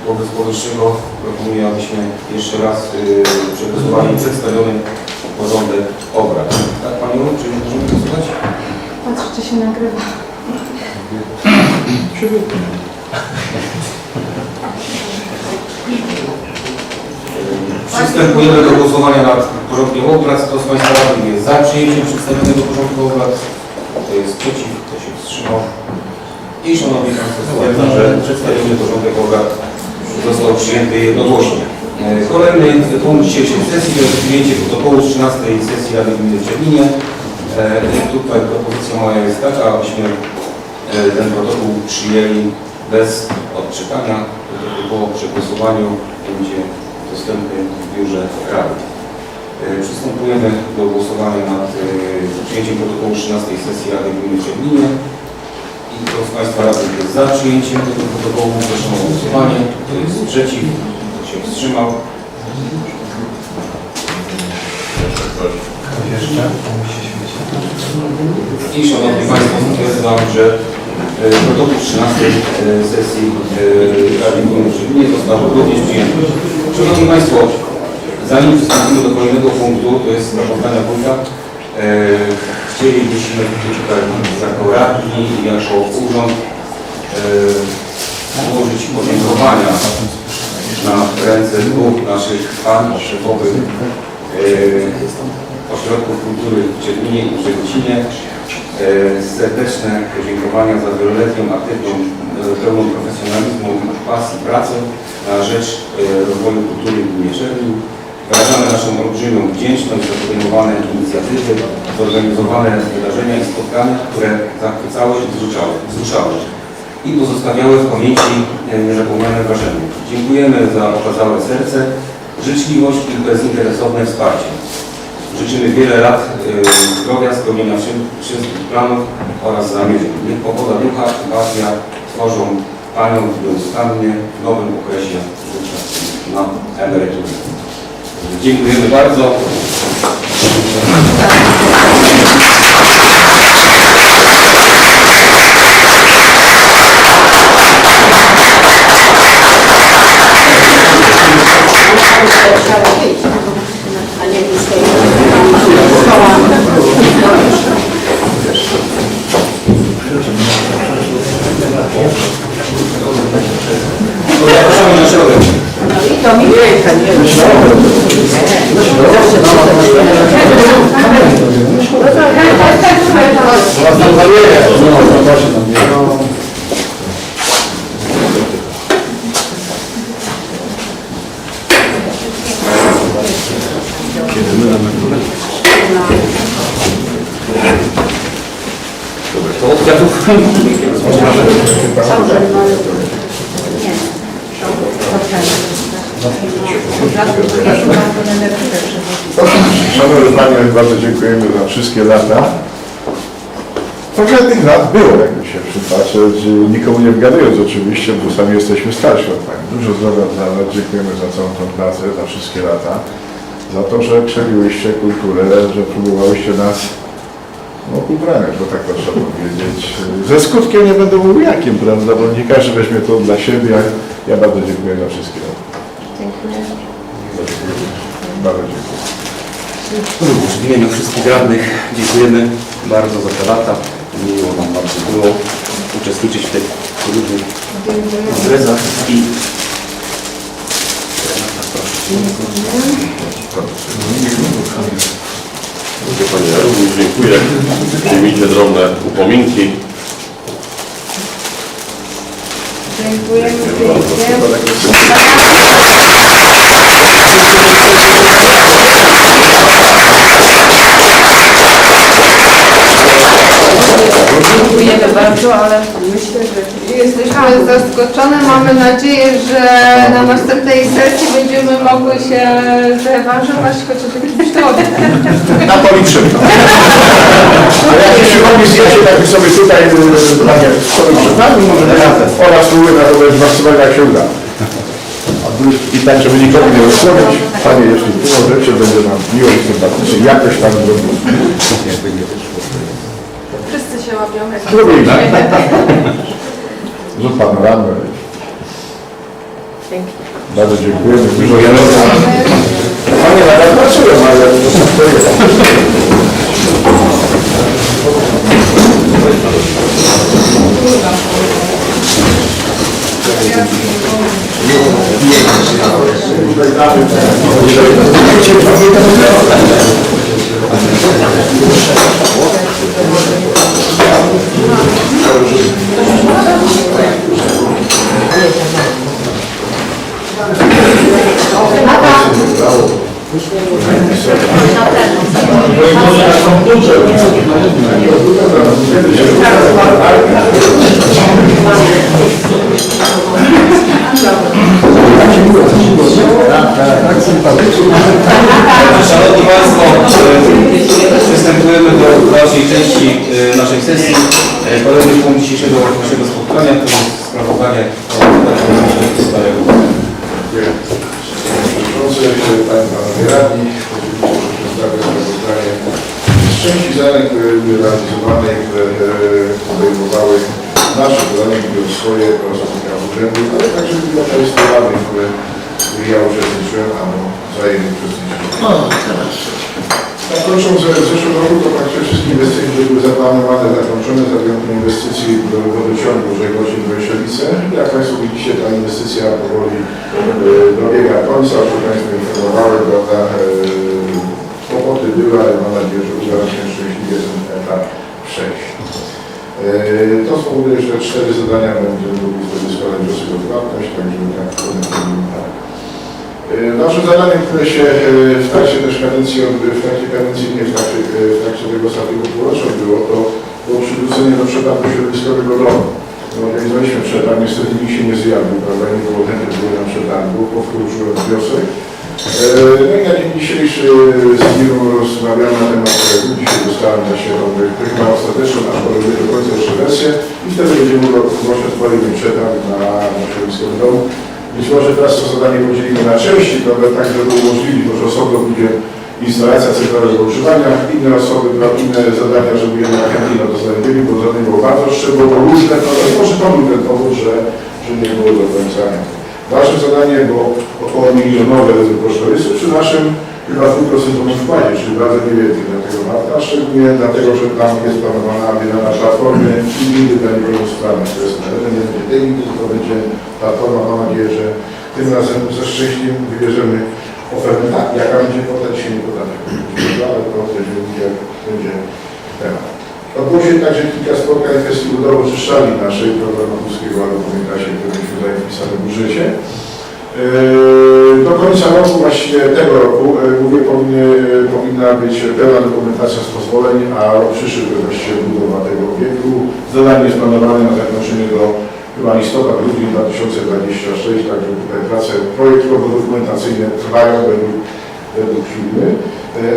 Wobec powyższego proponuję, abyśmy jeszcze raz przegłosowali przedstawiony porządek obrad. Tak, Panią, czy możemy głosować? Patrzę, czy się nagrywa. Przystępujemy do głosowania nad porządkiem obrad. Kto z Państwa radnych jest za przyjęciem przedstawionego porządku obrad? Kto jest przeciw? Kto się wstrzymał? I Szanowni Państwo, stwierdzam, że przedstawiony porządek obrad został przyjęty jednogłośnie. Kolejny punkt dzisiejszej sesji to jest przyjęcie protokołu z 13 sesji Rady Gminy w Czerwinie. Tutaj propozycja moja jest taka, abyśmy ten protokół przyjęli bez odczytania. Po przegłosowaniu będzie dostępny w biurze Rady. Przystępujemy do głosowania nad przyjęciem protokołu 13 sesji Rady Gminy w Czerwinie. I kto z Państwa radnych jest za przyjęciem tego protokołu, proszę o głosowanie. Kto jest przeciw, kto się wstrzymał. I Szanowni Państwo, stwierdzam, że protokół 13 sesji Rady Gminy w Czerwinie został również przyjęty. Szanowni Państwo, zanim przystąpimy do kolejnego punktu, to jest sprawozdania wójta, chcielibyśmy tutaj jako radni i jako urząd złożyć podziękowania na ręce dwóch naszych panów szefowych ośrodków kultury w Czerwinie i w Szczegocinie. Serdeczne podziękowania za wieloletnią, aktywną, pełną profesjonalizmu i pasji pracę na rzecz rozwoju kultury w gminie Czerwin. Wyrażamy naszą olbrzymią wdzięczność za podejmowane inicjatywy, zorganizowane wydarzenia i spotkania, które zachwycały i wzruszały i pozostawiały w pamięci niezapomniane wrażenie. Dziękujemy za okazałe serce, życzliwość i bezinteresowne wsparcie. Życzymy wiele lat zdrowia, spełnienia wszystkich planów oraz zamierzeń. Niech pogoda ducha i pasja tworzą Panią nieustannie w nowym okresie życia na emeryturę. Dziękujemy bardzo. Zapraszamy na środek. To mi To od kwiatów. Szanowni Panie, bardzo dziękujemy za wszystkie lata. Trochę tych lat było, jakby się przypatrzeć, nikomu nie wgadując oczywiście, bo sami jesteśmy starsi od Pani. Dużo zdrowia dla nas, dziękujemy za całą tą pracę, za wszystkie lata, za to, że krzewiłyście kulturę, że próbowałyście nas ubraniać, bo tak to trzeba powiedzieć. Ze skutkiem nie będę mówił jakim, prawda, bo nie każdy weźmie to dla siebie. Ja bardzo dziękuję za wszystkie lata. dziękuję. Bardzo dziękuję. Również w imieniu wszystkich radnych dziękujemy bardzo za te lata. Miło nam bardzo było uczestniczyć w tych różnych imprezach i Panie, ja również dziękuję. Przyjmijcie drobne upominki. Dziękujemy Dziękujemy bardzo, ale myślę, że jesteśmy zaskoczone. Mamy nadzieję, że na następnej sesji będziemy mogły się zrewanżować chociaż jakimś trudem. Na to liczymy. A jak jeśli mogli zdjęcie, tak sobie tutaj, panie, sobie przed nami, może oraz spróbuję na własnego jak się uda. I tak, żeby nikogo nie rozsławiać, panie, jeśli możecie, będzie nam miło i sympatycznie, jakoś tam zrobić. Wszyscy się łapią. Zrobimy. Rzut panoramę. Pięknie. Bardzo dziękujemy. Dużo Panie, nawet patrzyłem, ale to jest. Szanowni Państwo, przystępujemy do dalszej części naszej sesji. Kolejny punkt dzisiejszego naszego spotkania to jest sprawozdanie Panie Radni, przedstawię sprawozdanie z części zadań, które były realizowane i które podejmowały nasze zadania, które swoje pracownika urzędu, ale także biblioteki sprawy, które ja uczestniczyłem, albo wzajemnie uczestniczyłem. Na kończąc w zeszłym roku to praktycznie wszystkie inwestycje były zaplanowane, zakończone, za wyjątkiem inwestycji do wodociągu Żegłodzin-Wojszewice. Jak Państwo widzicie, ta inwestycja powoli dobiega końca, o czym Państwo informowały, prawda, kłopoty były, ale mam nadzieję, że uda się szczęśliwie ten etap przejść. To spowoduje, że 4 zadania będziemy mogli wtedy składać wniosek o płatność, także tak tak. Nasze zadanie, które się w trakcie też kadencji, nie w trakcie tego ostatniego półrocza było, to było przywrócenie do przetargu środowiskowego domu. Organizowaliśmy przetarg, niestety nikt się nie zjawił, prawda, nie było chętnych na przetargu, powtórzyłem wniosek. No i na dzień dzisiejszy z Mirą rozmawiamy na temat projektu. Dzisiaj dostałem właśnie chyba ostateczną, aczkolwiek nie do końca jeszcze wersję i wtedy będziemy właśnie otworili przetarg na środowiskowym domu. Być może teraz to zadanie podzielimy na części, prawda, tak żeby umożliwić, bo że osobno będzie instalacja centralnego ogrzewania, inne osoby, inne zadania, żeby jednak chętnie na to znajdzieli, bo zadanie było bardzo szczegółowo, różne, prawda, może to był ten powód, że nie było do końca. Naszym zadaniem było około milionowe kosztorysy przy naszym chyba 2% wkładzie, czyli bardzo niewielkim na tego marka, a szczególnie dlatego, że tam jest planowana wymiana platformy i windy dla niepełnosprawnych. To jest nie będzie tej windy, tylko będzie platforma. Mam nadzieję, że tym razem ze szczęściem wybierzemy ofertę, jaka będzie potem się nie podaje. Ale to będzie temat. Odbyło się także kilka spotkań kwestii budowo-czyszczalni naszej programu polskiego, ale pamiętacie, które myśmy tutaj wpisane w budżecie. Do końca roku, właściwie tego roku, mówię, powinna być pełna dokumentacja z pozwoleń, a rok przyszły to właściwie budowa tego obiektu. Zadanie jest planowane na zakończenie do chyba listopad, grudzień 2026, także tutaj prace projektowo-dokumentacyjne trwają według firmy,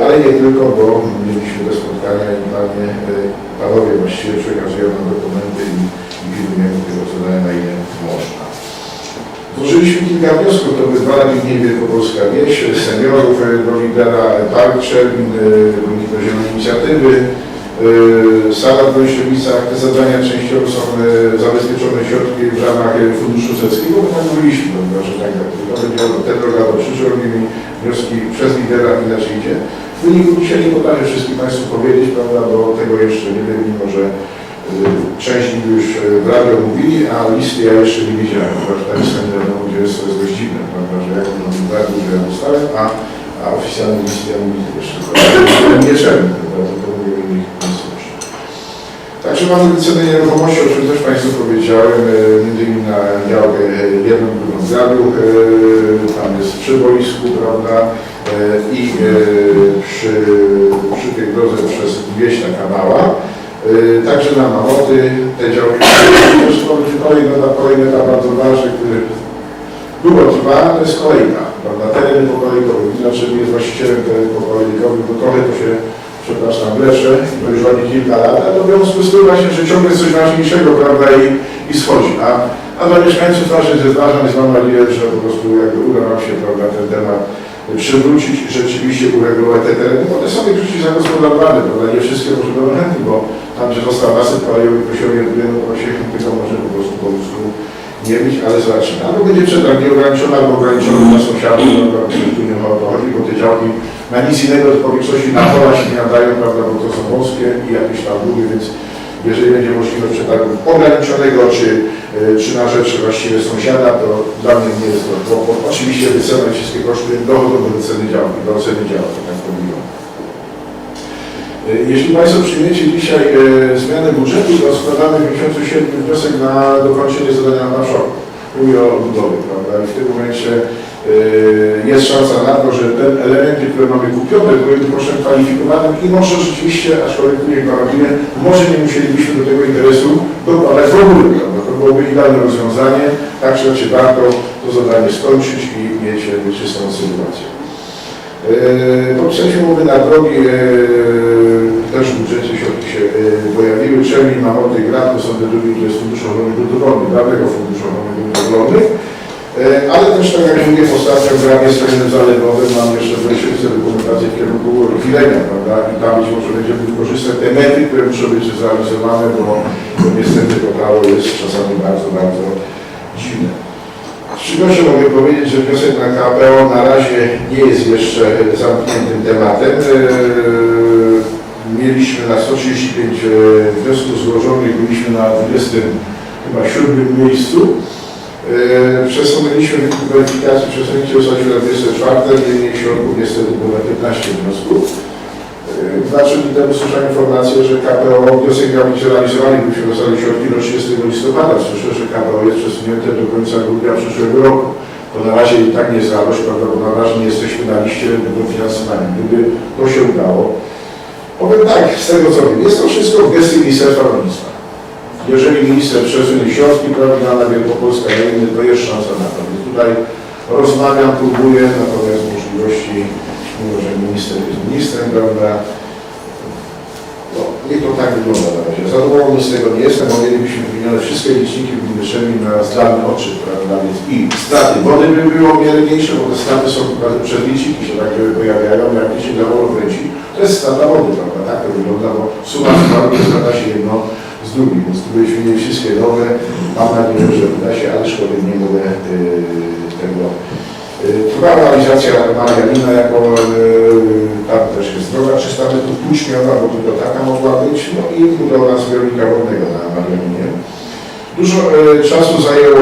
ale nie tylko, bo mieliśmy te spotkania i panowie właściwie przekazują nam dokumenty i pilnujemy tego zadania, na ile można. Złożyliśmy kilka wniosków, to by 2 lata mniej Wielkopolska Wieś, seniorów do lidera Park Czerwin, do Zielonej Inicjatywy, Sala w Wojszczowicach. Te zadania częściowo są zabezpieczone środki w ramach Funduszu Seckiego, bo tak mówiliśmy, że tak, to będzie te droga do przyszłej, robimy wnioski przez lidera, inaczej idzie. W wyniku dzisiaj nie potrafię wszystkim Państwu powiedzieć, prawda, bo tego jeszcze nie wiem, mimo że część już w radio mówili, a listy ja jeszcze nie widziałem, ponieważ ta lista nie wiadomo, gdzie jest, to jest dość dziwne, prawda, że jak to w radio, że ja dostałem, a oficjalne listy ja mówię jeszcze nie czerwny, prawda, to mówię o innych miejscach. Także mamy wycenę nieruchomości, o czym też Państwu powiedziałem, między innymi na działkę jedną drugą zgradu, tam jest przy boisku, prawda, i przy tej drodze przez Wieśna Kanała. Także na Małoty, te działki, kolejny etap bardzo ważny, który długo trwa, to jest kolejka, prawda, tereny pokolejkowe. Znaczy jest właścicielem terenów pokolejkowych, bo trochę to się, przepraszam, wlecze, to już ładnie kilka lat, a to w związku z tym właśnie, że ciągle jest coś ważniejszego, prawda, i schodzi. A dla mieszkańców naszych jest ważna, więc mam nadzieję, że po prostu jakby uda nam się, prawda, ten temat przywrócić i rzeczywiście uregulować te tereny, bo one są w większości zagospodarowane, prawda, nie wszystkie może będą chętni, bo tam, gdzie został nasyp kolejowy, to się orientuje, no to się tylko może po prostu nie być, ale zobaczymy. Albo będzie przetarg nieograniczony, albo ograniczony na sąsiadów, no tu nie ma o to chodzi, bo te działki na nic innego po większości na pola się nie nadają, prawda, bo to są wąskie i jakieś tam długie, więc jeżeli będzie możliwość przetargu ograniczonego, czy na rzecz właściwie sąsiada, to dla mnie nie jest to. Bo oczywiście wycena wszystkie koszty dochodzą do ceny działki, do oceny działki, tak to mówią. Jeśli Państwo przyjmiecie dzisiaj zmianę budżetu, to składamy w miesiącu sierpniu wniosek na dokończenie zadania na marszałku. Mówię o budowie, prawda? I w tym momencie jest szansa na to, że te elementy, które mamy kupione, były kosztem kwalifikowanym i może rzeczywiście, aczkolwiek tu nie gwarantuję, może nie musielibyśmy do tego interesu dokładać w ogóle, prawda? To byłoby idealne rozwiązanie, tak czy warto to zadanie skończyć i mieć czystą sytuację. Podpisaliśmy umowy na drogi, też w budżecie środki się pojawiły. Czerwień, Mamoty, Grad, to są te drogi, które jest Fundusz Ochrony Gruntów Rolnych, dlatego Fundusz Ochrony Gruntów Rolnych. Ale też, tak jak mówię, ostatnio w Gradzie z terenem zalewowym mam jeszcze wreszcie dokumentację w kierunku chwilenia, prawda? I tam być może będziemy wykorzystać te mety, które muszą być zrealizowane, bo niestety to prawo jest czasami bardzo, bardzo dziwne. Z przykrością mogę powiedzieć, że wniosek na KPO na razie nie jest jeszcze zamkniętym tematem. Mieliśmy na 135 wniosków złożonych, byliśmy na 27 miejscu. Przesunęliśmy wynik weryfikacji, przesunięcie ustaliśmy na 24, mniej środków niestety było na 15 wniosków. 2 dni temu słyszałem informację, że KPO wniosek miał być realizowany, byśmy dostali środki do 30 listopada. Słyszę, że KPO jest przesunięte do końca grudnia przyszłego roku. To na razie i tak nie jest radość, prawda, bo na razie nie jesteśmy na liście do finansowania. Gdyby to się udało, powiem tak, z tego co wiem, jest to wszystko w gestii Ministerstwa Rolnictwa. Jeżeli minister przesunie środki, prawda, na Wielkopolska i inny, to jest szansa na to. Więc tutaj rozmawiam, próbuję, natomiast możliwości, mimo że minister jest ministrem, prawda, no, niech to tak wygląda na razie. Zadowolony z tego nie jestem, bo mielibyśmy wymienione wszystkie liczniki wymieszczeni na zdalny odczyt, prawda, więc i straty wody by było o wiele mniejsze, bo te straty są przez liczniki się tak pojawiają, jak licznik dla wody kręci, to jest strata wody, prawda, tak to wygląda, bo suma summarum składa się jedno z drugim, więc tu byśmy mieli wszystkie nowe, mam nadzieję, że uda się, ale szkoda nie mogę tego. Trwa realizacja Marianina, jako tam też jest droga 300 metrów półśmiowa, bo tylko taka mogła być, no i budowa zbiornika wodnego na Marianinie. Dużo czasu zajęło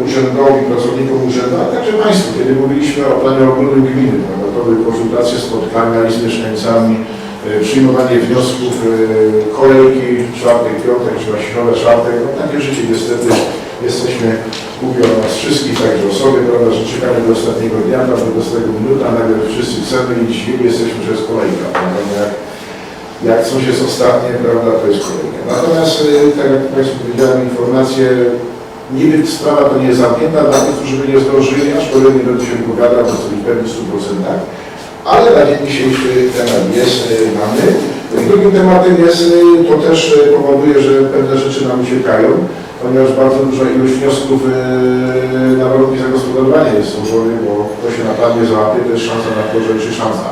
urzędowi, pracownikom urzędu, a także Państwu, kiedy mówiliśmy o planie ogólnym gminy, prawda, to były konsultacje, spotkania i z mieszkańcami, przyjmowanie wniosków, kolejki, czwartek, piątek, czy środa, czwartek, no takie życie niestety jesteśmy, mówię o nas wszystkich, także osoby, prawda, że czekamy do ostatniego dnia, prawda, do ostatniego minuta, nagle wszyscy chcemy i dzisiaj jesteśmy, że jest kolejka, prawda, jak coś jest ostatnie, prawda, to jest kolejka. Natomiast, tak jak Państwu powiedziałem, informacje, niby sprawa to nie jest zamknięta dla tych, którzy by nie zdążyli, aczkolwiek nie będę się wypowiadał, to sobie pewnie w 100%, ale na dzień dzisiejszy temat jest, mamy. Drugim tematem jest, to też powoduje, że pewne rzeczy nam uciekają, ponieważ bardzo duża ilość wniosków na warunki zagospodarowania jest złożonych, bo to się na planie załapie, to jest szansa na to, że czy szansa.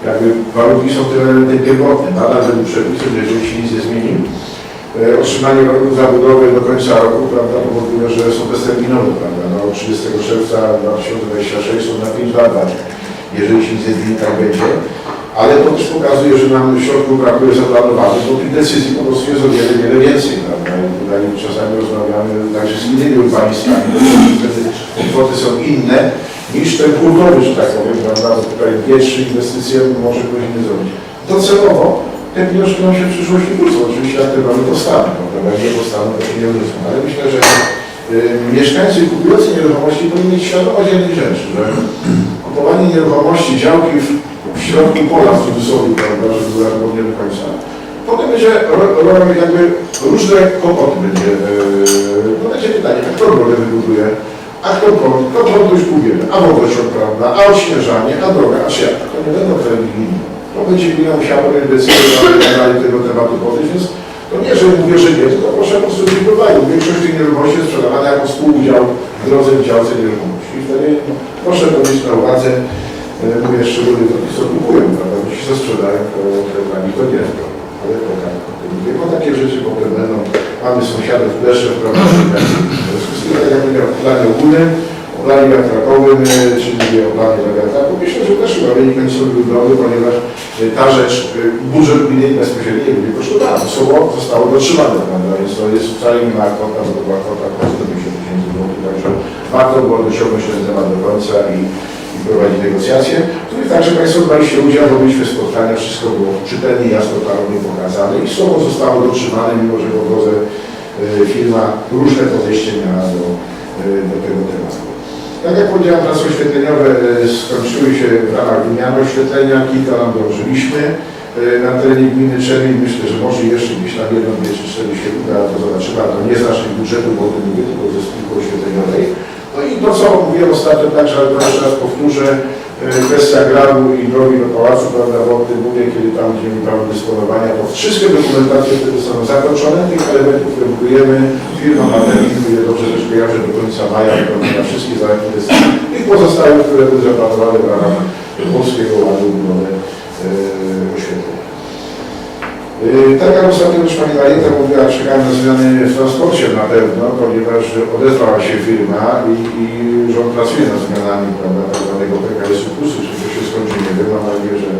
Jakby warunki są tyle pierwotne, nadal według przepisów, jeżeli się nic nie zmieni. Otrzymanie warunków zabudowy do końca roku, prawda, powoduje, że są bezterminowe, prawda, no 30 czerwca 2026 są na 5 lat, jeżeli się nic nie zmieni, tak będzie. Ale to też pokazuje, że nam środków brakuje zaplanowanych, bo tych decyzji po prostu jest o wiele, wiele więcej, prawda. I tutaj czasami rozmawiamy także z innymi urbanistami, bo te kwoty są inne niż ten hurtowy, że tak powiem, prawda, bo tutaj 2-3 inwestycje może ktoś inny zrobić. Docelowo te pieniążki nam się w przyszłości wrócą, oczywiście jak te mamy powstaną, prawda, jak nie powstaną, to się nie wrócą, ale myślę, że mieszkańcy kupujący nieruchomości powinni mieć świadomość jednej rzeczy, że kupowanie nieruchomości, działki w środku pola, w cudzysłowie, prawda, żeby była nie do końca, potem będzie jakby różne kłopoty będzie, no będzie pytanie, a kto drogę wybuduje, a kto to już pójdziemy, a wodociąg, prawda, a odśnieżanie, a droga, a siatka, to nie będą tereny gminy. To będzie gmina musiała podjąć decyzję na tego tematu podejść, więc to nie, że mówię, że nie, tylko proszę po prostu wypływają. Większość tych nieruchomości jest sprzedawana jako współudział w drodze w działce nieruchomości. I wtedy no, proszę to mieć na uwadze, mówię szczególnie do tych, co kupują, prawda, bo ci, co sprzedają, to dla nich to nie jest problem. Ale to tak, bo takie rzeczy potem będą, mamy sąsiadów w Pleszczew, prawda, w związku z wszystkim, tak jak powiedziałem, o planie ogólnym, o planie wiatrakowym, czyli o planie dla wiatraku. Myślę, że też chyba wynik końcowy był dobry, ponieważ ta rzecz, budżet gminy bezpośrednio nie będzie kosztowała. Słowo zostało dotrzymane, prawda? Więc to jest wcale nie ma kwota, bo to była kwota 150 000 złotych, także warto było dociągnąć ten temat do końca i prowadzić negocjacje, w których także Państwo braliście udział, bo byliśmy spotkania, wszystko było czytelnie, jasno, klarownie pokazane i słowo zostało dotrzymane, mimo że po drodze firma różne podejście miała do tego tematu. Tak jak powiedziałem, prace oświetleniowe skończyły się w ramach wymiany oświetlenia, kilka nam dążyliśmy na terenie gminy Czerwień. Myślę, że może jeszcze gdzieś na 1, 2 czy 4 się uda, to zobaczymy, a to nie z naszych budżetów, bo to mówię tylko ze spółki oświetleniowej. No i to, co mówiłem ostatnio, także, ale to jeszcze raz powtórzę, kwestia grabu i drogi do pałacu, prawda, bo o tym mówię, kiedy tam będziemy prawo dysponowania, to wszystkie dokumentacje wtedy są zakończone, tych elementów, które budujemy, firma Martelin, które dobrze też kojarzę do końca maja, wykonania wszystkie zaledwie tych pozostałych, które były zaplanowane w ramach Polskiego Ładu budowy oświetlenia. Tak jak ostatnio już Pani Marieta mówiła, czekamy na zmiany w transporcie na pewno, ponieważ odezwała się firma i rząd pracuje nad zmianami, prawda, tak zwanego PKS-u plusu, czy to się skończy, nie wiem, mam nadzieję, że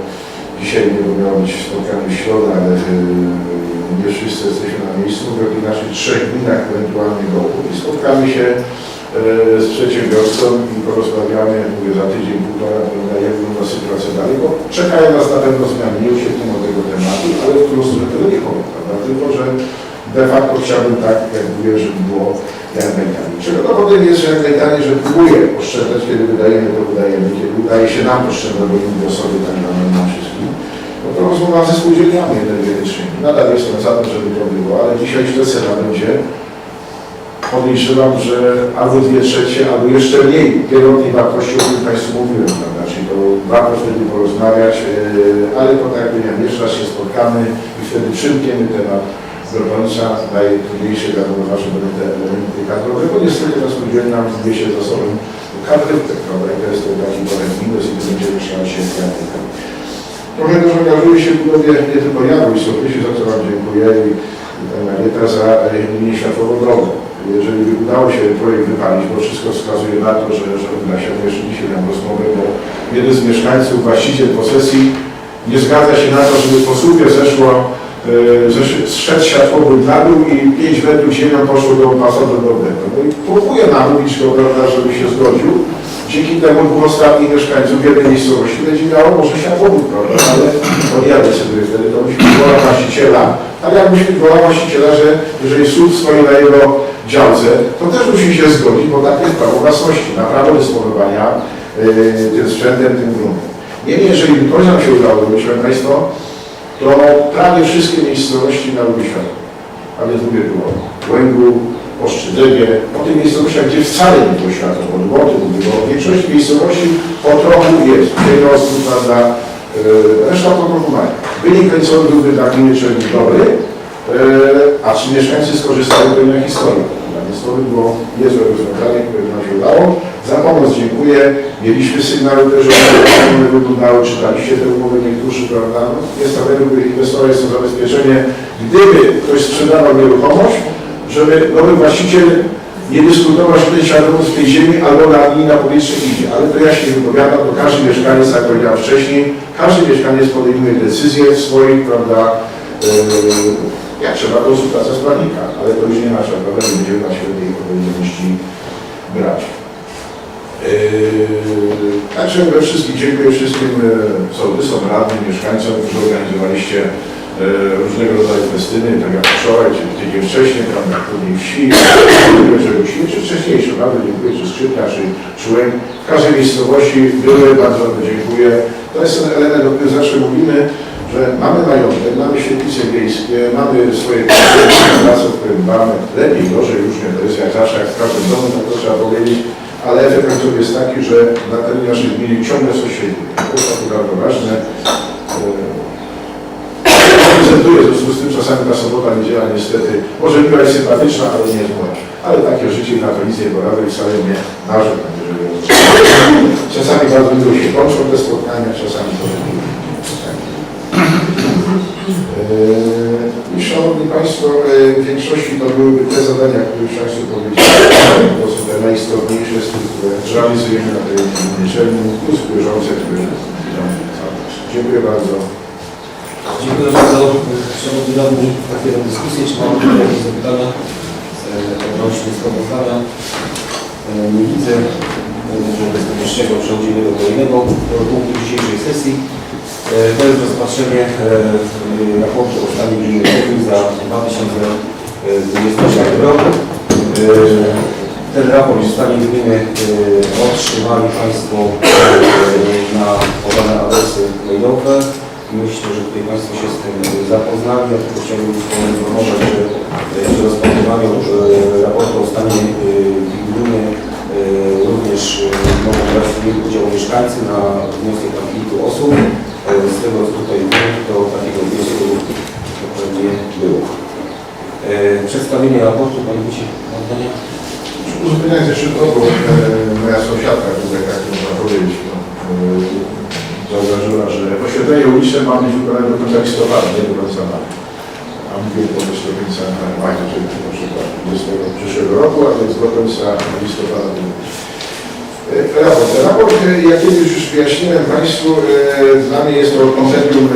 dzisiaj nie miało być spotkanie w środę, ale nie wszyscy jesteśmy na miejscu, w naszych 3 gminach ewentualnie roku i spotkamy się z przedsiębiorcą i porozmawiamy, jak mówię, za tydzień, półtora, jak wygląda sytuacja dalej, bo czekają nas na pewno zmiany, nie uciekną od tego tematu, ale w którą stronę tego nie powiem, prawda? Tylko, że de facto chciałbym tak, jak mówię, żeby było jak najtaniej. Czego dowodem jest, że jak najtaniej, że próbuję oszczędzać, kiedy wydajemy, to wydajemy, kiedy udaje się nam oszczędzać, bo nie mówię sobie tak na wszystkim, no to rozmowa ze spółdzielniami energetycznymi. Nadal jestem za tym, żeby to było, ale dzisiaj cena będzie. Podejrzewam, że albo 2/3, albo jeszcze mniej pierwotnej wartości, o której Państwu mówiłem, prawda? Czyli to warto wtedy porozmawiać, ale to tak jak powiedziałem, jeszcze raz się spotkamy i wtedy przymkniemy temat do końca, daje trudniejsze, wiadomo, że będą te elementy kadrowe, bo niestety ta spółdzielnia wniesie za sobą kadry, prawda? I to jest taki trochę minus i to będziemy trzeba się zgadzać. Trochę też angażuje się w budowie nie tylko ja, bo i sołtysi, za co Wam dziękuję i Pani Marieta za linie światłowodrogą. Jeżeli by udało się projekt wypalić, bo wszystko wskazuje na to, że uda się, jeszcze dzisiaj miałem rozmowę, bo jeden z mieszkańców, właściciel posesji, nie zgadza się na to, żeby po słupie zszedł światłowód na dół i 5 metrów ziemią poszło do pasadu drobnego. No i próbuję namówić go, prawda, żeby się zgodził. Dzięki temu 2 ostatnich mieszkańców w jednej miejscowości będzie miało może światłowód, prawda, ale podjadę sobie wtedy, to musi być wola właściciela. Ale jak musi być wola właściciela, że jeżeli słup stoi na jego działce, to też musi się zgodzić, bo takie jest prawo własności, na prawo dysponowania tym sprzętem, tym gruntem. Niemniej, jeżeli by to nam się udało, myślę Państwo, to prawie wszystkie miejscowości miałyby światło. A więc mówię było Łęgu, Oszczydzewie, o tych miejscowościach, gdzie wcale nie było światła, bo o tym mówię, bo w większości miejscowości po trochu jest, wiele osób, prawda, reszta po trochu mają. Wynik końcowy byłby dla gminy Czerwień dobry, a czy mieszkańcy skorzystają, to inna historia. Więc to by było niezłe rozwiązanie, które nam się udało. Za pomoc dziękuję. Mieliśmy sygnały też, że one wyglądały, czytaliście te umowy niektórzy, prawda? Jest na pewno inwestora, jest to zabezpieczenie. Gdyby ktoś sprzedawał nieruchomość, żeby nowy właściciel nie dyskutował się tej świadomości tej ziemi albo na linii na powietrze idzie. Ale to ja się nie wypowiadam, to każdy mieszkaniec, jak powiedziałem wcześniej, każdy mieszkaniec podejmuje decyzje w swoich, prawda, jak trzeba konsultacja z prawnika, ale to już nie nasza prawda, nie będziemy na siebie tej odpowiedzialności brać. Także we wszystkich dziękuję wszystkim sołtysom, radnym, mieszkańcom, którzy organizowaliście różnego rodzaju festyny, tak jak wczoraj, czy tydzień wcześniej, tam na Półniej Wsi, czy wcześniejsze, naprawdę dziękuję, czy Skrzypnia, czy Łęk. W każdej miejscowości były, bardzo dziękuję. To jest ten element, o którym zawsze mówimy, że mamy majątek, mamy świetlice wiejskie, mamy swoje pracę, o którym dbamy, lepiej, gorzej, różnie, to jest jak zawsze, jak w każdym domu, tak to trzeba powiedzieć, ale efekt końcowy jest taki, że na terenie naszej gminy ciągle coś się dzieje. To jest bardzo ważne. Reprezentuję, w związku z tym czasami ta sobota, niedziela niestety, może była sympatyczna, ale nie jest moja. Ale takie życie na to nic nie poradzę i wcale nie narzekam. Czasami bardzo długo się kończą te spotkania, czasami to nie. I Szanowni Państwo, w większości to byłyby te zadania, które już Państwu powiedziałem, to są te najistotniejsze, z tych, które realizujemy na tej uczelni, plus bieżące, które dziękuję bardzo. Dziękuję bardzo. Szanowni radni, otwieram dyskusję. Czy mamy tutaj jakieś zapytania odnośnie sprawozdania? Nie widzę. Wobec powyższego przechodzimy do kolejnego punktu dzisiejszej sesji. To jest rozpatrzenie raportu o stanie gminy Czerwin za 2024 rok. Ten raport o stanie gminy otrzymali Państwo na podane adresy mailowe. Myślę, że tutaj Państwo się z tym zapoznali. Ja tylko chciałbym poinformować, że przy rozpatrywaniu raportu o stanie gminy również mogą brać udział mieszkańcy na wniosek tam kilku osób. Z tego co tutaj to takiego wniosku nie było. Przedstawienie raportu, Panie Wójcie, Magdalena. Uzupełniając jeszcze to, bo moja sąsiadka tutaj, jak można powiedzieć, zauważyła, że oświetlenie uliczne ma być wykonane do końca listopada, nie do końca maja. A mówię do końca maja, czyli na przykład 20 przyszłego roku, a więc do końca listopada. Raport, jak kiedyś już wyjaśniłem Państwu, dla mnie jest to kompendium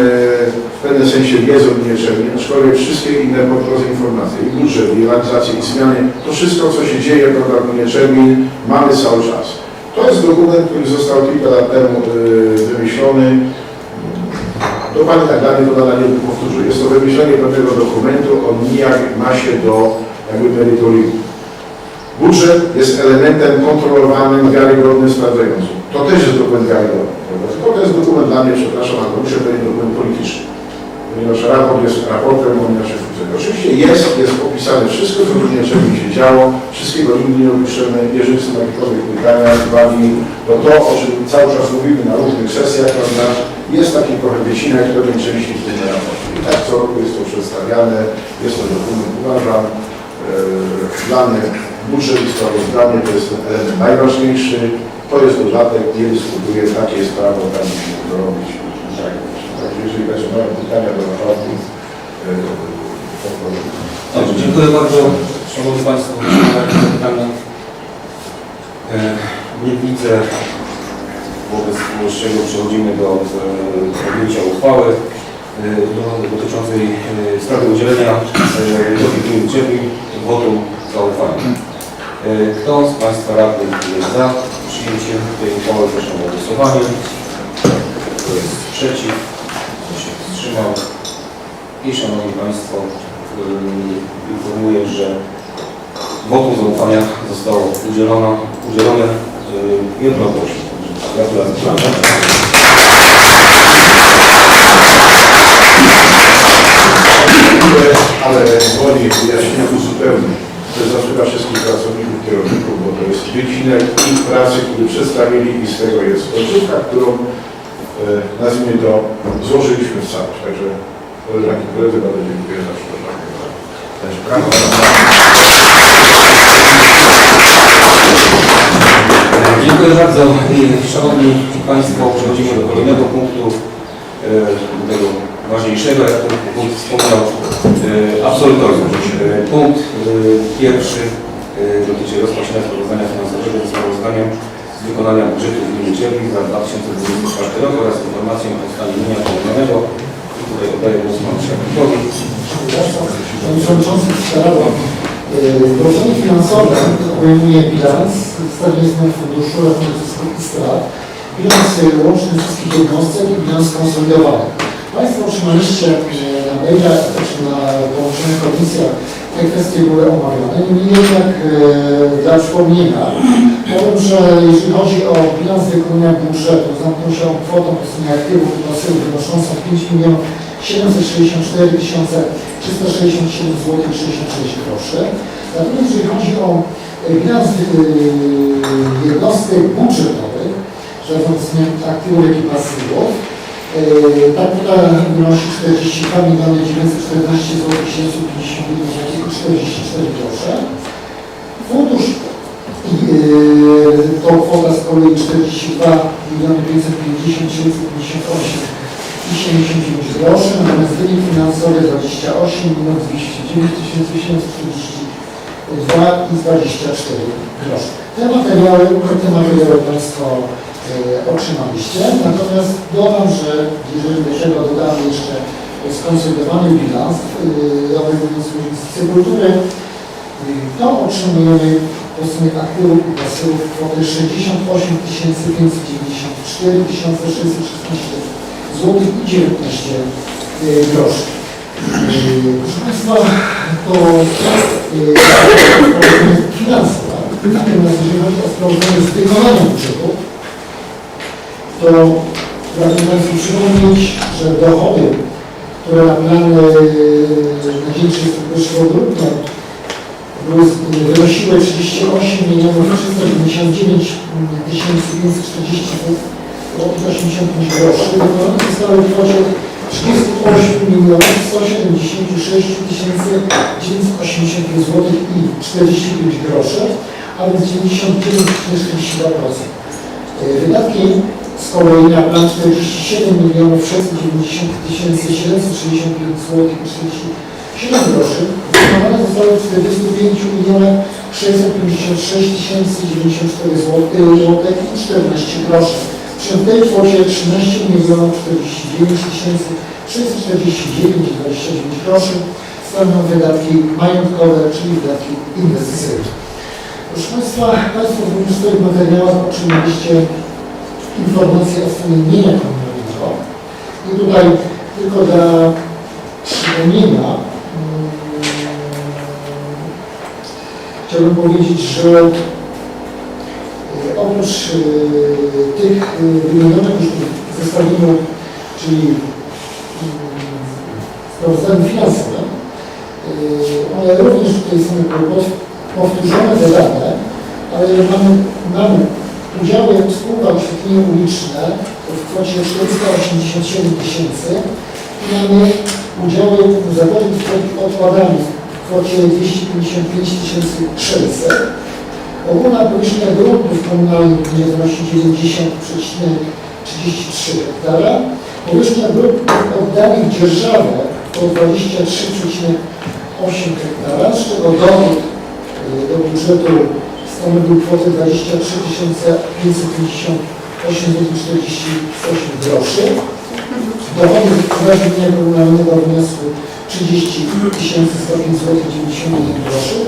w pewnym sensie wiedzy o gminie Czerwin, aczkolwiek wszystkie inne po drodze informacje, i budżet, i realizacje, i zmiany, to wszystko, co się dzieje w gminie Czerwin, mamy cały czas. To jest dokument, który został kilka lat temu wymyślony. Do Pani nagrania to nadal nie powtórzę. Jest to wymyślenie pewnego dokumentu, on nijak ma się do jakby merytorium. Budżet jest elementem kontrolowanym, wiarygodnym, sprawdzającym. To też jest dokument wiarygodny. Tylko to jest dokument dla mnie, przepraszam, ale budżet to nie dokument polityczny. Ponieważ raport jest raportem o naszej funkcji. Oczywiście jest opisane wszystko, co w gminie Czerwin się działo, wszystkiego nigdy nie opiszemy. Jeżeli są jakiekolwiek pytania, uwagi, to o czym cały czas mówimy na różnych sesjach, prawda, jest taki trochę wycinek, który części w tym raporcie. I tak co roku jest to przedstawiane, jest to dokument, uważam, dla mnie budżet i sprawozdanie to jest ten element najważniejszy, to jest dodatek, nie dyskutuję, takie jest prawo, tak musimy to robić. Tak. Także jeżeli będzie mają pytania do raportu, Dobrze, dziękuję bardzo. Szanowni Państwo, pytania. Nie widzę, wobec czego przechodzimy do podjęcia uchwały dotyczącej sprawy udzielenia gminy Czerwin wotum zaufania. Kto z Państwa radnych jest za przyjęciem tej uchwały? Proszę o głosowanie. Kto jest przeciw? Kto się wstrzymał? I Szanowni Państwo, informuję, że wotum zaufania zostało udzielone jednogłośnie. Gratulacje. Ale woli wyjaśnienia uzupełnić. To jest zasługa wszystkich pracowników, kierowników, bo to jest wycinek ich pracy, który przedstawili i z tego jest końcówka, którą nazwijmy to złożyliśmy w całość. Także koleżanki i koledzy, bardzo dziękuję za przygotowanie. Dziękuję bardzo. Szanowni Państwo, przechodzimy do kolejnego punktu, do tego ważniejszego, jak to punkt wspomniał, absolutorium. Punkt pierwszy dotyczy rozpatrzenia sprawozdania finansowego ze sprawozdaniem z wykonania budżetu gminy Czerwin za 2024 rok oraz informacją o stanie mienia komunalnego. I tutaj oddaję głos panu Szewczykowi. Panie Przewodniczący, starałem. Sprawozdanie finansowe obejmuje bilans, stawienie zmian funduszu, rachunek zysków i strat, bilans łączny wszystkich jednostek i bilans konsolidowany. Państwo otrzymaliście na maila, czy na połączonych komisjach te kwestie były omawiane. Niemniej jednak dla przypomnienia powiem, że jeśli chodzi o bilans wykonania budżetu, zamknął się kwotą po stronie aktywów i pasywów wynoszącą 5 764 367 zł 66 groszy. Natomiast jeżeli chodzi o bilans jednostek budżetowych, zarówno aktywów, jak i pasywów, ta kwota wynosi 42 914 zł 751 groszy. Fundusz to kwota z kolei 42 550 758 i 79 groszy, natomiast wynik finansowy 28 209 842 i 24 groszy. Te materiały Państwo otrzymaliście, natomiast dodam, że jeżeli do tego dodamy jeszcze skonsolidowany bilans obejmujący inwestycje kultury, to otrzymujemy po sumie aktywów i pasywów kwotę 68 594 616 zł i 19 groszy. Proszę Państwa, to sprawozdanie finansowe. Natomiast jeżeli chodzi o sprawozdanie z wykonania budżetu, to pragnę Państwu przypomnieć, że dochody, które na planie na dzień 31 grudnia wynosiły 38 399 540 zł 85 groszy, wykonane zostały w kwocie 38 176 985 zł i 45 groszy, a więc 99,42%. Wydatki z kolei na plan 47 690 765 zł i 47 groszy wykonane zostały 45 656 094 zł i 14 groszy. Przy tej kwocie 13 49 649 i 29 groszy stanowią wydatki majątkowe, czyli wydatki inwestycyjne. Proszę Państwa, Państwo w swoich materiałach otrzymaliście informacje o stanie mienia komunalnego. I tutaj tylko dla przypomnienia chciałbym powiedzieć, że oprócz tych wymienionych już w zestawieniu, czyli sprawozdaniu finansowym, one również tutaj są powtórzone, dodane, ale mamy udziały w spółkach oświetlenia uliczne w kwocie 487 000 i mamy udziały w zakładzie odpadami w kwocie 255 600. Ogólna powierzchnia gruntów komunalnych wynosi 90,33 hektara. Powierzchnia gruntów oddanych dzierżawę to 23,8 hektara, z czego dochód do budżetu stanowił kwotę 23 558,48 groszy. Dochody z uprawienia komunalnego wyniosły 30 105 zł 91 groszy.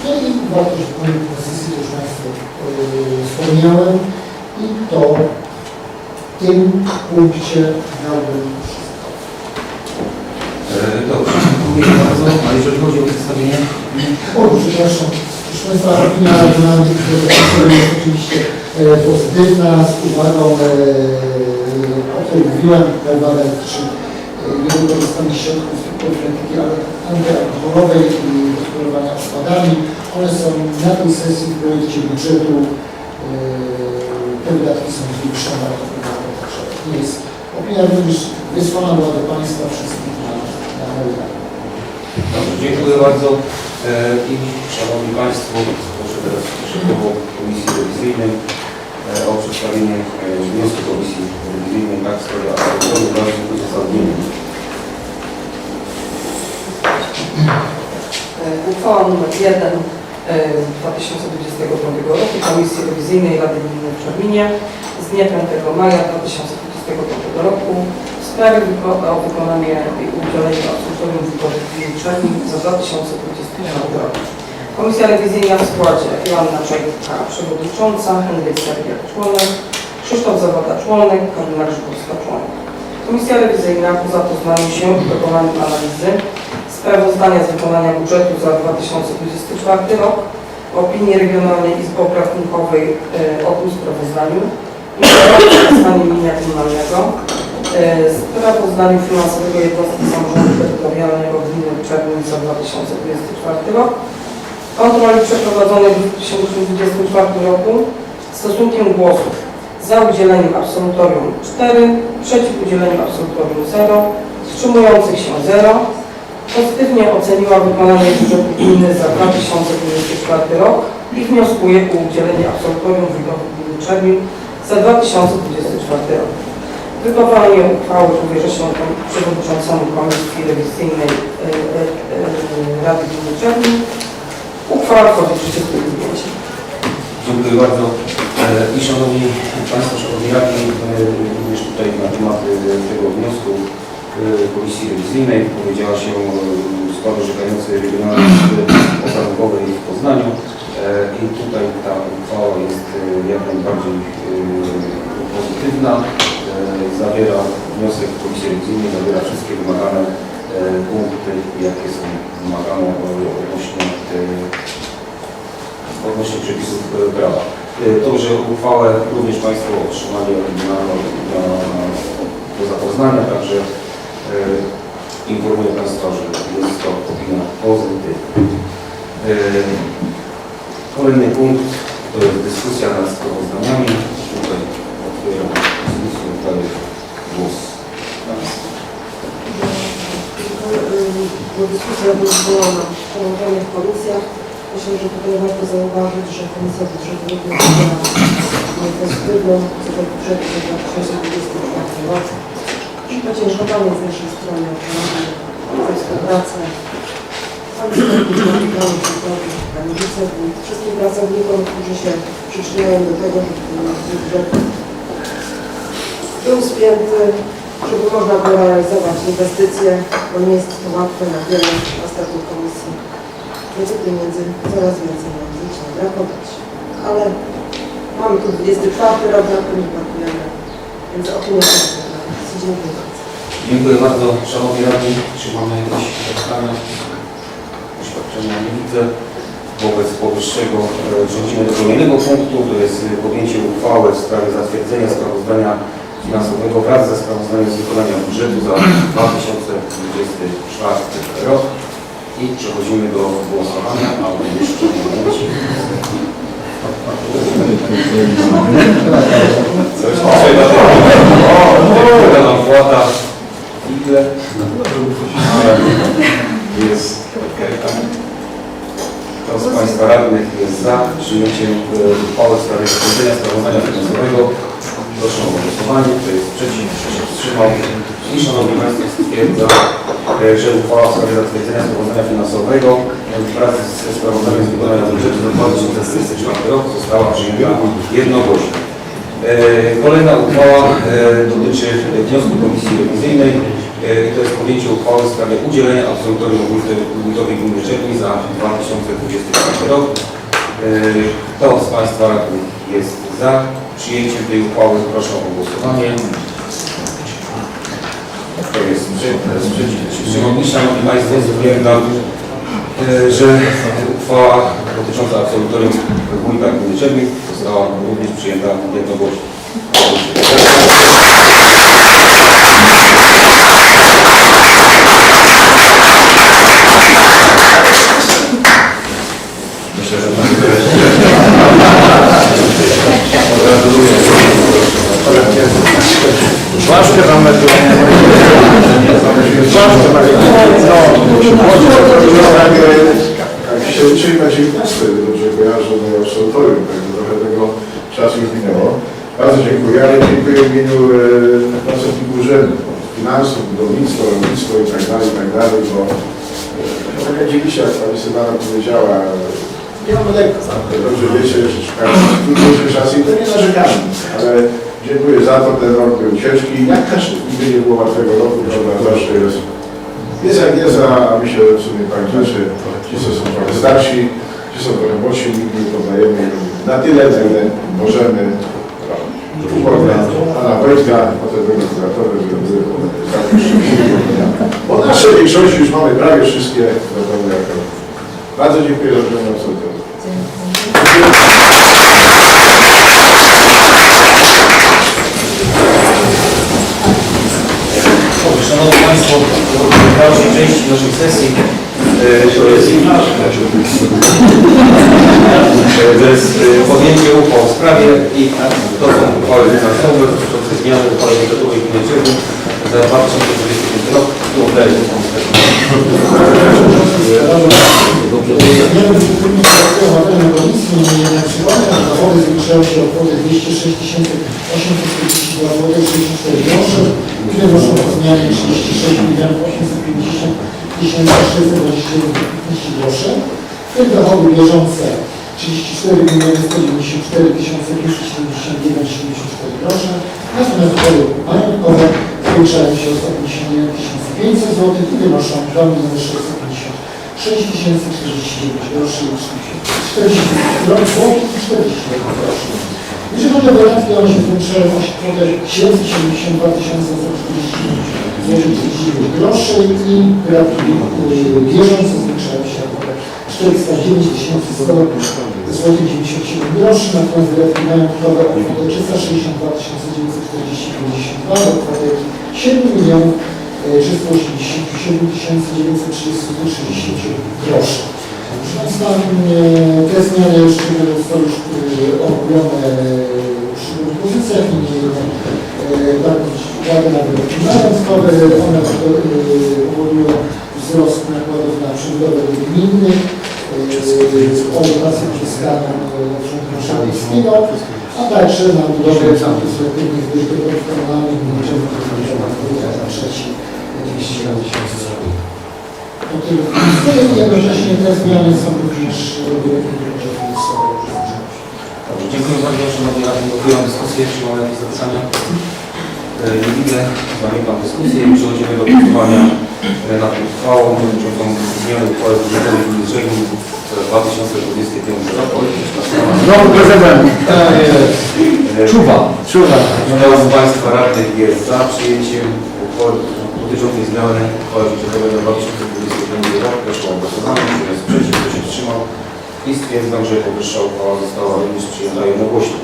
No i wartość wykonania inwestycji, to już Państwu wspomniałem, i to w tym punkcie miałbym wszystko. Dobrze, dziękuję bardzo. A jeżeli chodzi o przedstawienie? Przepraszam. Proszę Państwa, opinia regionalna jest oczywiście pozytywna, z uwagą, o której mówiłem, uwagę dotyczy niewykorzystania środków profilaktyki antyalkoholowej i gospodarowania odpadami. One są na tej sesji w projekcie budżetu, te wydatki są zwiększone, także nie jest. Opinia również wysłana była do Państwa wszystkich na maila. Dobrze, dziękuję bardzo. I Szanowni Państwo, proszę teraz szybko Komisji Rewizyjnej o przedstawienie wniosku Komisji Rewizyjnej tak w sprawie absolutorium wraz z uzasadnieniem. Uchwała nr 1 2025 roku Komisji Rewizyjnej Rady Gminy w Czerminie z dnia 5 maja 2025 roku w sprawie o wykonanie i udzielenie absolutorium wyborów gminy Czermin za 2025 rok. Komisja Rewizyjna w składzie Joanna Czajka, przewodnicząca, Henryk Sergiak, członek, Krzysztof Zawada, członek, Karolina Grzybowska, członek. Komisja Rewizyjna po zapoznaniu się i dokonaniu analizy sprawozdania z wykonania budżetu za 2024 rok, opinii Regionalnej Izby Obrachunkowej o tym sprawozdaniu, informacji o stanie mienia komunalnego, sprawozdaniu finansowego jednostki samorządu terytorialnego gminy Czermin za 2024 rok, kontroli przeprowadzonej w 2024 roku, stosunkiem głosów za udzieleniem absolutorium 4, przeciw udzieleniu absolutorium 0, wstrzymujących się 0. Pozytywnie oceniła wykonanie budżetu gminy za 2024 rok i wnioskuje o udzielenie absolutorium wojewody gminy Czermin za 2024 rok. Wykonanie uchwały powierza przewodniczącemu Komisji Rewizyjnej Rady Gminy Czernin. Uchwała wchodzi w życie w tym momencie. Dziękuję bardzo. I Szanowni Państwo, Szanowni Radni, również tutaj na temat tego wniosku Komisji Rewizyjnej powiedziała się skład orzekający Regionalnej Izby Obrachunkowej w Poznaniu i tutaj ta uchwała jest jak najbardziej pozytywna. Zawiera wniosek Komisji Rewizyjnej, zawiera wszystkie wymagane punkty, jakie są wymagane odnośnie przepisów prawa. To, że uchwałę również Państwo otrzymali do zapoznania, także informuję Państwa, że jest to opinia pozytywna. Kolejny punkt to jest dyskusja nad sprawozdaniami. Tutaj otwieram dyskusję, daję głos. Dyskusja była zwołana w połączonych komisjach. Myślę, że tutaj warto zauważyć, że Komisja Budżetu również była pozytywną co do budżetu na 2024 rok. I podziękowanie z naszej strony za współpracę. Pani Skarbnik, Pani Przewodniczący, Pani Wicewójt, wszystkim pracownikom, którzy się przyczyniają do tego, żeby ten budżet był spięty, żeby można było realizować inwestycje, bo nie jest to łatwe na wiele ostatnich komisji. Tych pieniędzy coraz więcej nam zaczyna brakować. Ale mamy tu 24 rok, na którym pracujemy, więc opinia pozytywna. Dziękuję bardzo. Dziękuję bardzo. Szanowni Radni, czy mamy jakieś pytania? Oświadczenia nie widzę. Wobec powyższego przechodzimy do kolejnego punktu, to jest podjęcie uchwały w sprawie zatwierdzenia sprawozdania finansowego wraz ze sprawozdaniem z wykonania budżetu za 2024 rok. I przechodzimy do głosowania, ale jeszcze momencie. Coś trzeba nam wkłada. Ile? Jest. Kto z Państwa radnych jest za przyjęciem uchwały w sprawie zatwierdzenia sprawozdania finansowego? Proszę o głosowanie. Kto jest przeciw? Kto się wstrzymał? I Szanowni Państwo, stwierdza, że uchwała w sprawie zatwierdzenia sprawozdania finansowego wraz ze sprawozdaniem z wykonania budżetu za 2024 rok została przyjęta jednogłośnie. Kolejna uchwała dotyczy wniosku Komisji Rewizyjnej. To jest podjęcie uchwały w sprawie udzielenia absolutorium wójtowi gminy Czernin za 2024 rok. Kto z Państwa radnych jest za przyjęciem tej uchwały? Proszę o głosowanie. Kto jest przeciw? Szanowni Państwo, stwierdzam, że uchwała dotycząca absolutorium wójta gminy Czernin została również przyjęta jednogłośnie. Myślę, że Zwłaszcza tam Dzisiaj na 19, dobrze kojarzę, do absolutorium, także trochę tego czasu już minęło. Bardzo dziękuję, ale dziękuję w imieniu pracowników urzędu, finansów, budownictwa, rolnictwa i tak dalej, bo tak jak dzieliście, jak Pani Sylwana powiedziała, nie mamy lekko, dobrze wiecie, że szukamy trudniejszych czasy i to nie narzekamy, ale dziękuję za to, ten rok był ciężki, jak każdy, nigdy nie było łatwego roku, prawda, zawsze jest jak jest, a my się w sumie pamiętacie, ci co są trochę starsi, ci są trochę młodsi, nigdy nie poznajemy na tyle, na ile możemy uwaga Pana Wojtka, potem tego kuratora, żeby bo nasze większości już mamy prawie wszystkie gotowe jako. Bardzo dziękuję za udzielenie absolutorium. Szanowni Państwo, w dalszej części naszej sesji to jest podjęcie uchwał w sprawie i to są uchwały finansowe dotyczące zmiany uchwały budżetowej gminy Czernin za 2025 rok. Tu oddaję Zmiany w utrudnieniu materiału komisji nie przypadek dochody zwiększają się o kwotę 206 842 zł 64 groszy, które doszło do zmiany 36 850 629 groszy, w tym dochody bieżące 34 194 271 74 grosze, natomiast dochody majątkowe zwiększają się o 151 500 zł i wynoszą 2 650 649 groszy i 40 zł i 41 groszy. Jeżeli chodzi o wydatki, one się zwiększają o kwotę 772 149 groszy i wydatki bieżące zwiększają się o kwotę 409 100 zł 97 groszy, natomiast wydatki majątkowe o kwotę 362 940 52 do kwoty 7 387 930 groszy. Proszę Państwa, te zmiany jeszcze zostały już omówione przy propozycjach i uwagę na wydatki majątkowe. One powodują wzrost nakładów na przebudowę gminnych, edukację fiskalną członków Szalejskiego, a także na budowę centrów selektywnych dyrektorów komunalnych na trzeci 270 zł. Jednocześnie te zmiany są również Dobrze, dziękuję bardzo. Szanowni Radni, otwieram dyskusję. Czy mamy jakieś zapytania? Nie widzę. Zamykam dyskusję i przechodzimy do głosowania nad uchwałą dotyczącą zmiany uchwały budżetowej gminy Żegnik w 2025 roku. Znowu prezydent. Czuwa. Kto z Państwa radnych jest za przyjęciem uchwały dotyczącej zmiany uchwały budżetowej na 2025 rok? Proszę o głosowanie. Kto jest przeciw? Kto się wstrzymał? I stwierdzam, że powyższa uchwała została również przyjęta jednogłośnie.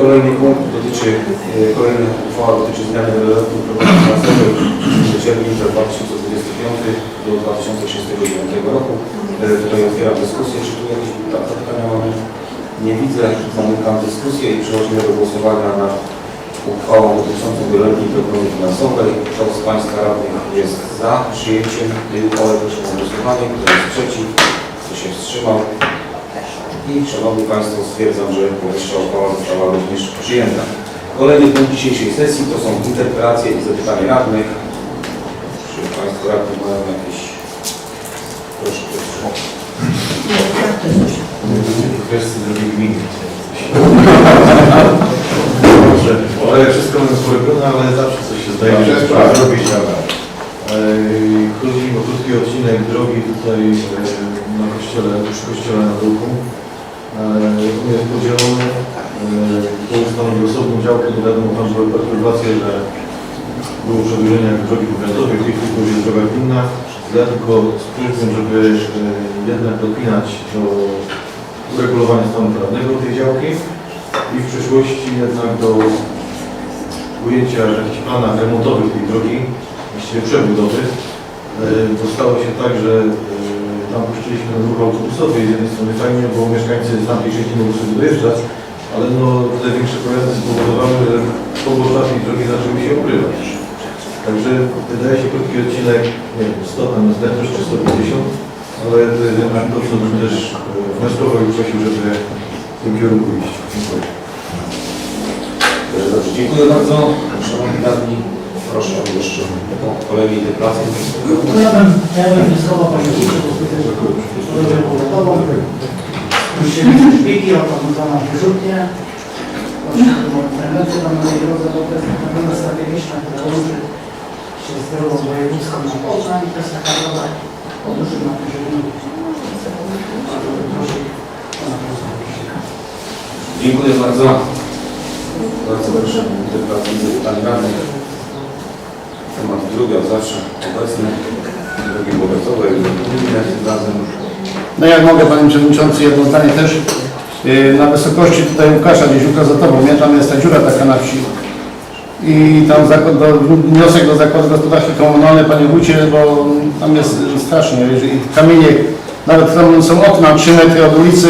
Kolejny punkt dotyczy, kolejna uchwała dotyczy zmiany dodatku programu finansowego z czerwca 2025 do 2069 roku. Tutaj otwieram dyskusję. Czy tu jakieś pytania mamy? Nie widzę. Zamykam dyskusję i przechodzimy do głosowania nad uchwałą dotyczącą wieloletniej programu finansowej. Kto z Państwa radnych jest za przyjęciem tej uchwały? Proszę o głosowanie. Kto jest przeciw? Kto się wstrzymał? I Szanowni Państwo, stwierdzam, że powyższa uchwała została również przyjęta. Kolejny punkt dzisiejszej sesji to są interpelacje i zapytania radnych. Czy Państwo radni mają jakieś... Proszę, proszę. Kwestii drogi gminy. Ale wszystko jest porobione, ale zawsze coś się zdaje, że trzeba zrobić. Chodzi o krótki odcinek drogi tutaj na kościele, przy kościele na Dołku. Jest podzielony, to ustanowił osobną działkę, bo wiadomo, tam były perturbacje, że było przedłużenie drogi powiatowej, w tej chwili to jest droga gminna. Ja tylko z prośbą, żeby jednak dopinać do uregulowania stanu prawnego tej działki i w przyszłości jednak do ujęcia w jakichś planach remontowych tej drogi, właściwie przebudowy, bo stało się tak, że tam puściliśmy ruch autobusowy i z jednej strony fajnie, bo mieszkańcy z tamtej części mogą sobie dojeżdżać, ale no te większe pojazdy spowodowały, że poboża tej drogi zaczęły się ukrywać. Także wydaje się krótki odcinek, nie wiem, 100 tam jest prędkość czy 150, ale to jest jednak to, co bym też wnioskował i prosił, żeby w tym kierunku iść. Dziękuję. Dobrze, dziękuję bardzo. Szanowni radni, proszę o jeszcze kolegę interpelację. Ja bym wnioskował Panie Wójcie, bo powiatową. Szpiki, autobusowa wyrzutnie. Interwencję tam na tej drodze to jest strategiczna, która łączy się z drogą wojewódzką na Poznań. To jest taka droga o dużym napężeniu. Dziękuję bardzo. Bardzo proszę o interpelację z pytań radnych. Temat drugi od zawsze obecny. Drogi powiatowe i inne tym razem. No jak mogę, Panie Przewodniczący, jedno zdanie też. Na wysokości tutaj Łukasza, gdzieś Łukasz za Tobą, nie? Tam jest ta dziura taka na wsi. I tam wniosek do Zakładu Gospodarki Komunalnej, Panie Wójcie, bo tam jest strasznie, jeżeli kamienie, nawet tam są okna 3 metry od ulicy,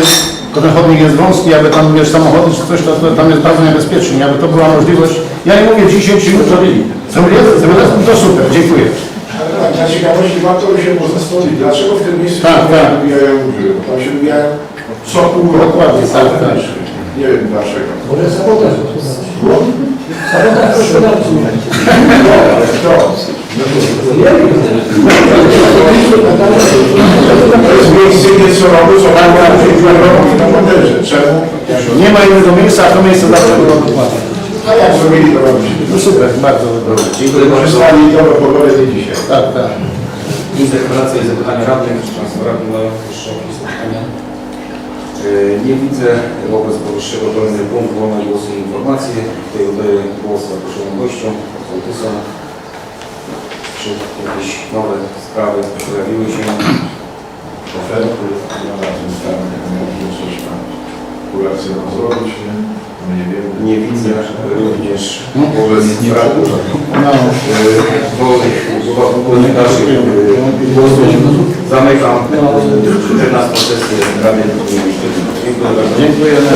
to ten chodnik jest wąski, aby tam wiesz, samochody czy coś, to tam jest bardzo niebezpiecznie, aby to była możliwość. Ja nie mówię 10 minut, to super, dziękuję. dla ciekawości warto by się może zastanowić, dlaczego w tym miejscu Tak, się tak. wybijają góry, bo tam się wybijają co pół roku. Dokładnie, tak, tak. Nie wiem dlaczego. Może sabotaż gospodarczy. Sabotaż gospodarczy. Kto? To jest miejsce nie co roku, co tam robi na modelze. Czemu? Nie ma innego miejsca, a to miejsce zawsze było dokładnie. A jak zrobili to robić? No super, bardzo dobrze. Dziękuję bardzo. Korzystali to do pogory nie dzisiaj. Tak, tak. Interpelacja i zapytania radnych. Czy Państwo radni mają jeszcze jakieś zapytania? Nie widzę. Wobec powyższego kolejny punkt, wolne głosy i informacje. Tutaj oddaję głos zaproszonym gościom. Sołtysa. Czy jakieś nowe sprawy pojawiły się? Oferty na razem stanu, jak coś tam kurację nam zrobić, nie? My nie wiemy. Nie widzę również Wobec sprawy No. wolnych dalszych głosów. Zamykam 14 sesję Rady Gminy. Dziękuję bardzo. Dziękujemy.